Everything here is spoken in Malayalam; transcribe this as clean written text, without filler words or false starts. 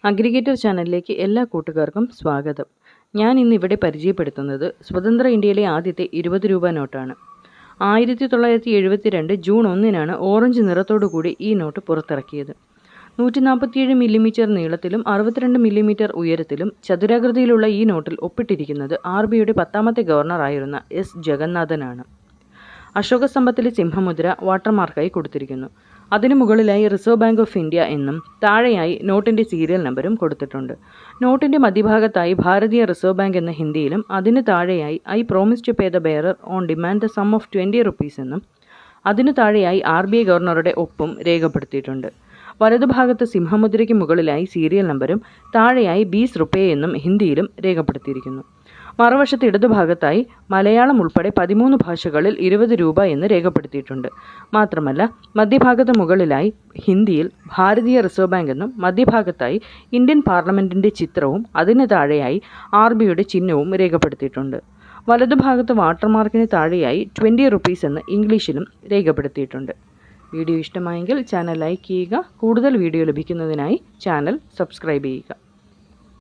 അഗ്രിഗേറ്റർ ചാനലിലേക്ക് എല്ലാ കൂട്ടുകാർക്കും സ്വാഗതം. ഞാൻ ഇന്ന് ഇവിടെ പരിചയപ്പെടുത്തുന്നത് സ്വതന്ത്ര ഇന്ത്യയിലെ ആദ്യത്തെ 20 രൂപ നോട്ടാണ്. 1972 ജൂൺ 1-നാണ് ഓറഞ്ച് നിറത്തോടുകൂടി ഈ നോട്ട് പുറത്തിറക്കിയത്. 147 മില്ലിമീറ്റർ നീളത്തിലും 62 മില്ലിമീറ്റർ ഉയരത്തിലും ചതുരാകൃതിയിലുള്ള ഈ നോട്ടിൽ ഒപ്പിട്ടിരിക്കുന്നത് RBIയുടെ 10ാമത്തെ ഗവർണറായിരുന്ന എസ് ജഗന്നാഥനാണ്. അശോക സ്തംഭത്തിലെ സിംഹമുദ്ര വാട്ടർമാർക്കായി കൊടുത്തിരിക്കുന്നു. അതിനു മുകളിലായി റിസർവ് ബാങ്ക് ഓഫ് ഇന്ത്യ എന്നും താഴെയായി നോട്ടിൻ്റെ സീരിയൽ നമ്പരും കൊടുത്തിട്ടുണ്ട്. നോട്ടിൻ്റെ മധ്യഭാഗത്തായി ഭാരതീയ റിസർവ് ബാങ്ക് എന്ന ഹിന്ദിയിലും അതിന് താഴെയായി I promise to pay the bearer on demand the sum of 20 rupees എന്നും അതിനു താഴെയായി RBI ഗവർണറുടെ ഒപ്പും രേഖപ്പെടുത്തിയിട്ടുണ്ട്. വലതുഭാഗത്ത് സിംഹമുദ്രയ്ക്ക് മുകളിലായി സീരിയൽ നമ്പരും താഴെയായി 20 rupees എന്നും ഹിന്ദിയിലും രേഖപ്പെടുത്തിയിരിക്കുന്നു. മറുവശത്ത് ഇടതുഭാഗത്തായി മലയാളം ഉൾപ്പെടെ 13 ഭാഷകളിൽ 20 രൂപ എന്ന് രേഖപ്പെടുത്തിയിട്ടുണ്ട്. മാത്രമല്ല മധ്യഭാഗത്ത് മുകളിലായി ഹിന്ദിയിൽ ഭാരതീയ റിസർവ് ബാങ്ക് എന്നും മധ്യഭാഗത്തായി ഇന്ത്യൻ പാർലമെൻറ്റിൻ്റെ ചിത്രവും അതിന് താഴെയായി RBIയുടെ ചിഹ്നവും രേഖപ്പെടുത്തിയിട്ടുണ്ട്. വലതുഭാഗത്ത് വാട്ടർമാർക്കിന് താഴെയായി 20 rupees എന്ന് ഇംഗ്ലീഷിലും രേഖപ്പെടുത്തിയിട്ടുണ്ട്. വീഡിയോ ഇഷ്ടമായെങ്കിൽ ചാനൽ ലൈക്ക് ചെയ്യുക. കൂടുതൽ വീഡിയോ ലഭിക്കുന്നതിനായി ചാനൽ സബ്സ്ക്രൈബ് ചെയ്യുക.